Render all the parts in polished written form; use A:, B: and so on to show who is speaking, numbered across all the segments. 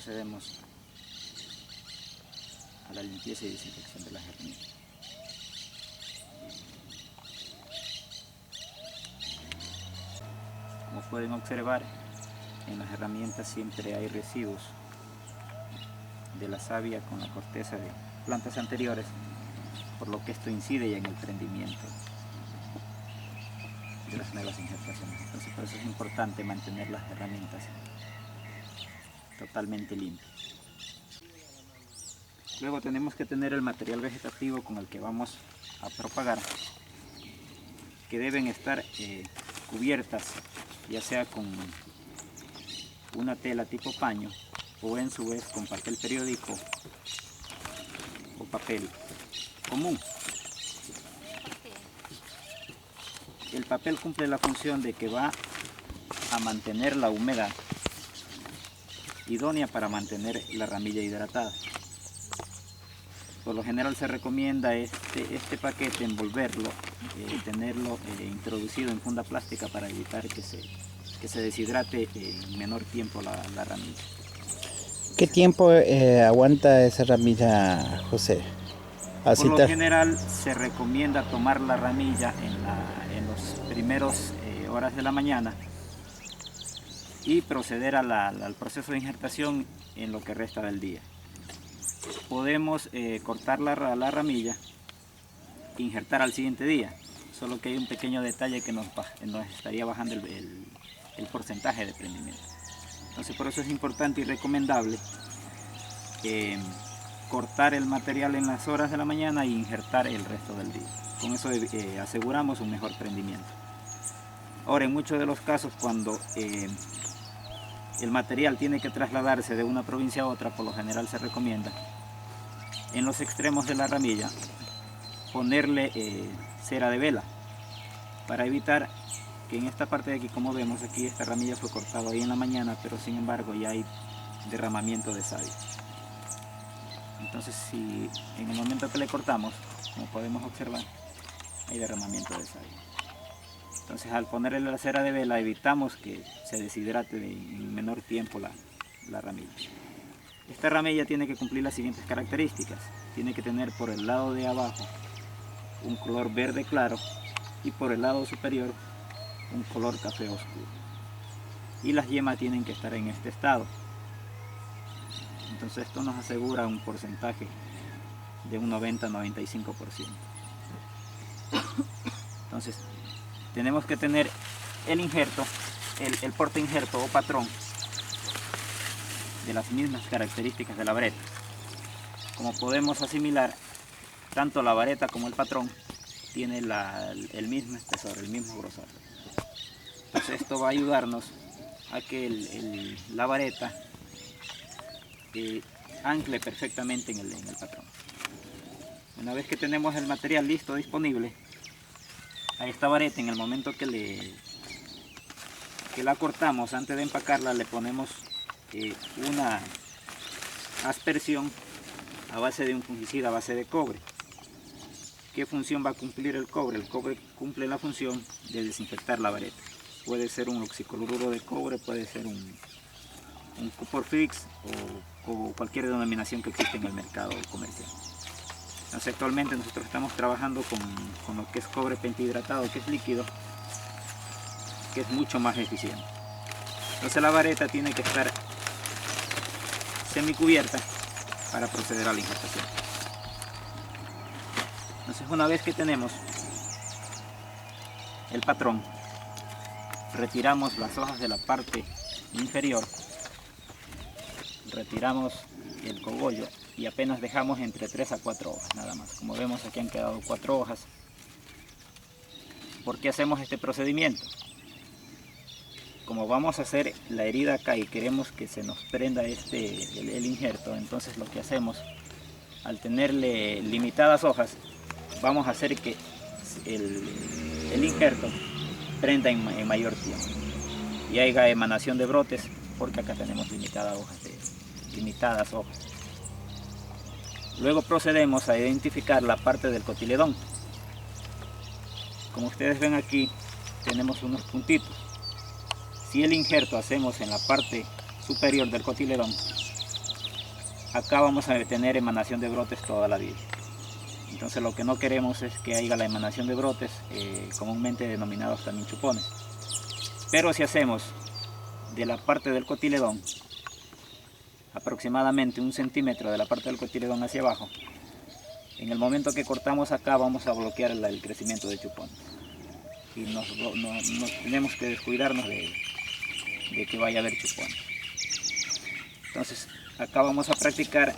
A: procedemos a la limpieza y desinfección de las herramientas. Como pueden observar, en las herramientas siempre hay residuos de la savia con la corteza de plantas anteriores, por lo que esto incide ya en el prendimiento de las nuevas injertaciones. Entonces, por eso es importante mantener las herramientas totalmente limpias. Luego tenemos que tener el material vegetativo con el que vamos a propagar, que deben estar cubiertas, ya sea con una tela tipo paño o en su vez con papel periódico o papel común. El papel cumple la función de que va a mantener la humedad idónea para mantener la ramilla hidratada. Por lo general se recomienda este paquete envolverlo, tenerlo introducido en funda plástica para evitar que se deshidrate en menor tiempo la ramilla.
B: ¿Qué tiempo aguanta esa ramilla, José?
A: Por lo general se recomienda tomar la ramilla en los primeros horas de la mañana y proceder al proceso de injertación en lo que resta del día. Podemos cortar la ramilla e injertar al siguiente día, solo que hay un pequeño detalle que nos estaría bajando el porcentaje de prendimiento. Entonces por eso es importante y recomendable cortar el material en las horas de la mañana e injertar el resto del día. Con eso aseguramos un mejor prendimiento. Ahora, en muchos de los casos, cuando el material tiene que trasladarse de una provincia a otra, por lo general se recomienda en los extremos de la ramilla ponerle cera de vela para evitar que en esta parte de aquí, como vemos aquí, esta ramilla fue cortada ahí en la mañana, pero sin embargo ya hay derramamiento de savia. Entonces, si en el momento que le cortamos, como podemos observar, hay derramamiento de savia. Entonces, al ponerle la cera de vela evitamos que se deshidrate en menor tiempo la ramilla. Esta ramilla tiene que cumplir las siguientes características. Tiene que tener por el lado de abajo un color verde claro y por el lado superior un color café oscuro. Y las yemas tienen que estar en este estado. Entonces esto nos asegura un porcentaje de un 90-95%. Entonces tenemos que tener el injerto, el porta injerto o patrón de las mismas características de la vareta. Como podemos asimilar, tanto la vareta como el patrón tiene el mismo espesor, el mismo grosor. Entonces esto va a ayudarnos a que la vareta ancle perfectamente en el patrón. Una vez que tenemos el material listo, disponible, a esta vareta, en el momento que la cortamos, antes de empacarla, le ponemos una aspersión a base de un fungicida a base de cobre. ¿Qué función va a cumplir el cobre? El cobre cumple la función de desinfectar la vareta. Puede ser un oxicloruro de cobre, puede ser un Cuprofix o cualquier denominación que existe en el mercado comercial. Entonces, actualmente nosotros estamos trabajando con lo que es cobre pentahidratado, que es líquido, que es mucho más eficiente. Entonces la vareta tiene que estar semicubierta para proceder a la injertación. Entonces, una vez que tenemos el patrón, retiramos las hojas de la parte inferior, retiramos el cogollo y apenas dejamos entre 3 a 4 hojas nada más. Como vemos, aquí han quedado 4 hojas. ¿Por qué hacemos este procedimiento? Como vamos a hacer la herida acá y queremos que se nos prenda el injerto, entonces lo que hacemos, al tenerle limitadas hojas, vamos a hacer que el injerto prenda en mayor tiempo y haya emanación de brotes, porque acá tenemos limitadas hojas. Luego procedemos a identificar la parte del cotiledón. Como ustedes ven aquí, tenemos unos puntitos. Si el injerto hacemos en la parte superior del cotiledón, acá vamos a tener emanación de brotes toda la vida. Entonces lo que no queremos es que haya la emanación de brotes, comúnmente denominados también chupones. Pero si hacemos de la parte del cotiledón, aproximadamente 1 centímetro de la parte del cotiledón hacia abajo, en el momento que cortamos acá vamos a bloquear el crecimiento de chupones. Y no tenemos que descuidarnos de que vaya a haber chupones. Entonces acá vamos a practicar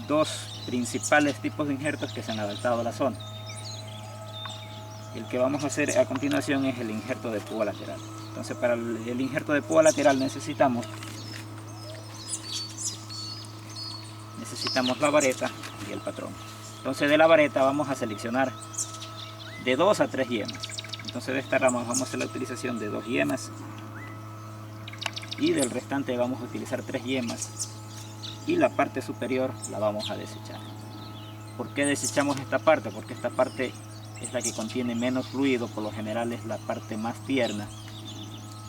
A: dos principales tipos de injertos que se han adaptado a la zona. El que vamos a hacer a continuación es el injerto de púa lateral. Entonces para el injerto de púa lateral necesitamos la vareta y el patrón. Entonces de la vareta vamos a seleccionar de 2 a 3 yemas. Entonces de esta rama vamos a hacer la utilización de 2 yemas y del restante vamos a utilizar 3 yemas y la parte superior la vamos a desechar. ¿Por qué desechamos esta parte? Porque esta parte es la que contiene menos fluido, por lo general es la parte más tierna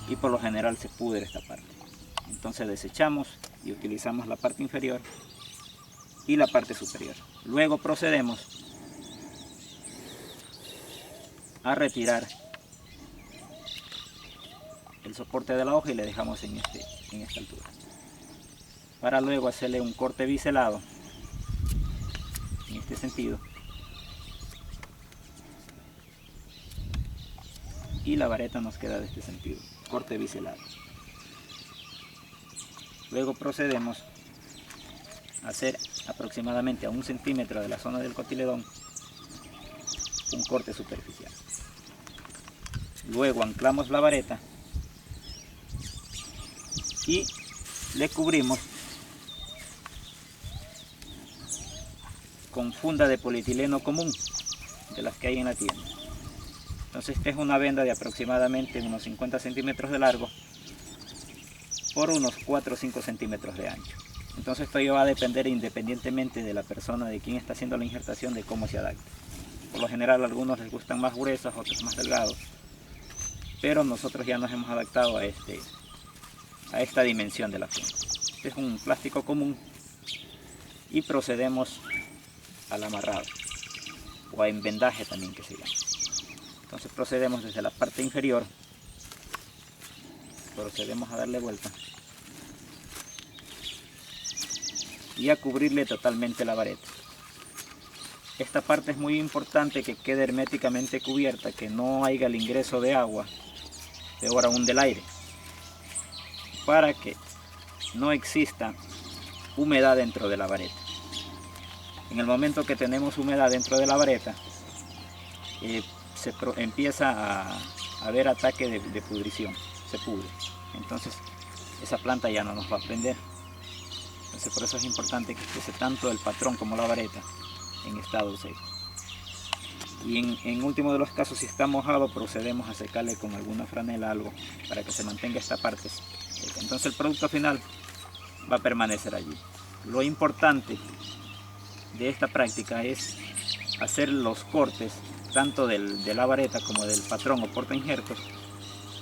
A: y por lo general se pudre esta parte. Entonces desechamos y utilizamos la parte inferior y la parte superior. Luego procedemos a retirar el soporte de la hoja y le dejamos en esta altura, para luego hacerle un corte biselado en este sentido, y la vareta nos queda de este sentido, corte biselado. Luego procedemos a hacer aproximadamente a 1 centímetro de la zona del cotiledón un corte superficial. Luego anclamos la vareta y le cubrimos con funda de polietileno común, de las que hay en la tienda. Entonces esta es una venda de aproximadamente unos 50 centímetros de largo por unos 4 o 5 centímetros de ancho. Entonces esto ya va a depender independientemente de la persona, de quien está haciendo la injertación, de cómo se adapte. Por lo general a algunos les gustan más gruesas, otros más delgados, pero nosotros ya nos hemos adaptado a esta dimensión de la funda. Este es un plástico común y procedemos al amarrado o a envendaje también, que se llama. Entonces procedemos desde la parte inferior, procedemos a darle vuelta y a cubrirle totalmente la vareta. Esta parte es muy importante que quede herméticamente cubierta, que no haya el ingreso de agua, peor aún del aire, para que no exista humedad dentro de la vareta. En el momento que tenemos humedad dentro de la vareta, empieza a haber ataque de pudrición, se pudre. Entonces esa planta ya no nos va a prender. Entonces por eso es importante que esté tanto el patrón como la vareta en estado seco. Y en último de los casos, si está mojado, procedemos a secarle con alguna franela, algo, para que se mantenga esta parte seca. Entonces el producto final va a permanecer allí. Lo importante de esta práctica es hacer los cortes tanto de la vareta como del patrón o porta injertos,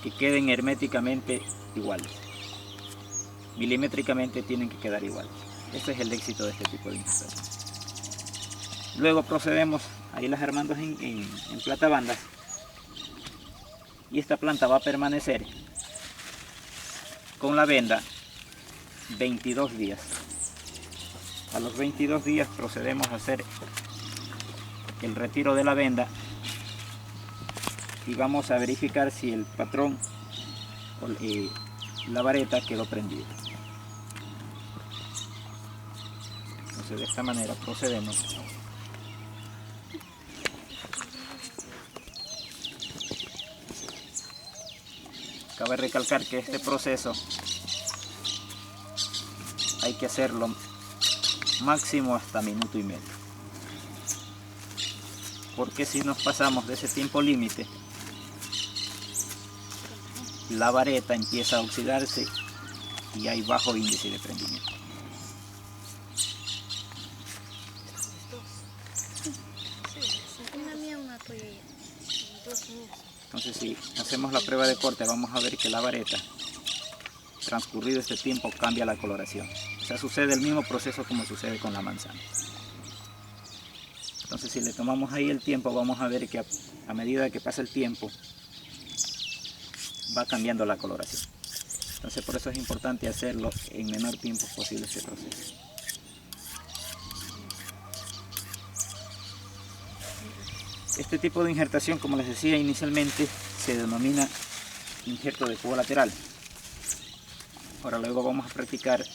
A: que queden herméticamente iguales. Milimétricamente tienen que quedar iguales. Este es el éxito de este tipo de injertación. Luego procedemos a irlas armando en platabandas, y esta planta va a permanecer con la venda 22 días. A los 22 días procedemos a hacer el retiro de la venda y vamos a verificar si el patrón o la vareta quedó prendida. Entonces de esta manera procedemos Cabe recalcar que este proceso hay que hacerlo máximo hasta minuto y medio, porque si nos pasamos de ese tiempo límite, la vareta empieza a oxidarse y hay bajo índice de prendimiento. Entonces, si hacemos la prueba de corte, vamos a ver que la vareta transcurrido este tiempo cambia la coloración. O sea, sucede el mismo proceso como sucede con la manzana. Entonces, si le tomamos ahí el tiempo, vamos a ver que a medida que pasa el tiempo va cambiando la coloración. Entonces, por eso es importante hacerlo en menor tiempo posible este proceso. Este tipo de injertación, como les decía inicialmente, se denomina injerto de cubo lateral. Ahora luego vamos a practicar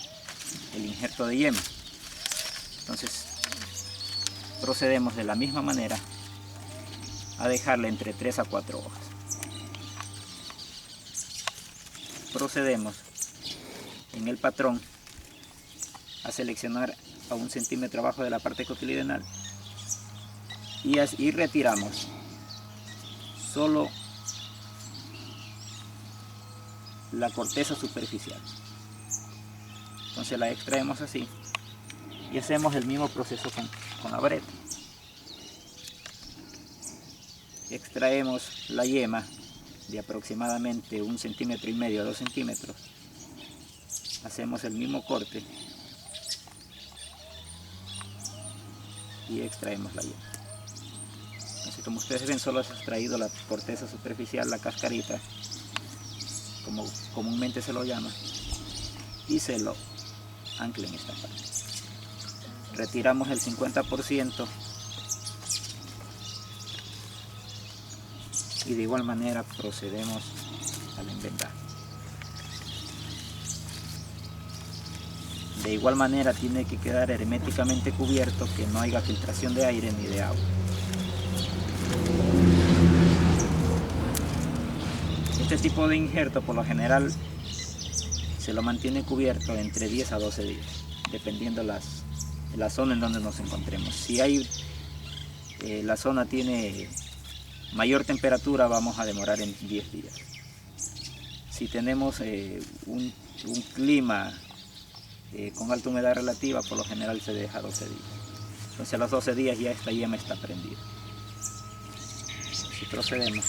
A: el injerto de yema. Entonces procedemos de la misma manera a dejarle entre 3 a 4 hojas. Procedemos en el patrón a seleccionar a 1 centímetro abajo de la parte cotiledonar y retiramos solo la corteza superficial. Entonces la extraemos así y hacemos el mismo proceso con la vareta. Extraemos la yema de aproximadamente 1,5 centímetros a 2 centímetros. Hacemos el mismo corte y extraemos la yema. Entonces, como ustedes ven, solo se ha extraído la corteza superficial, la cascarita, como comúnmente se lo llama, y se lo ancla en esta parte. Retiramos el 50% y de igual manera procedemos al envendaje. De igual manera tiene que quedar herméticamente cubierto, que no haya filtración de aire ni de agua. Este tipo de injerto por lo general se lo mantiene cubierto entre 10 a 12 días, dependiendo la zona en donde nos encontremos. Si la zona tiene mayor temperatura, vamos a demorar en 10 días. Si tenemos un clima con alta humedad relativa, por lo general se deja 12 días. Entonces a los 12 días ya esta yema está prendida. Si procedemos.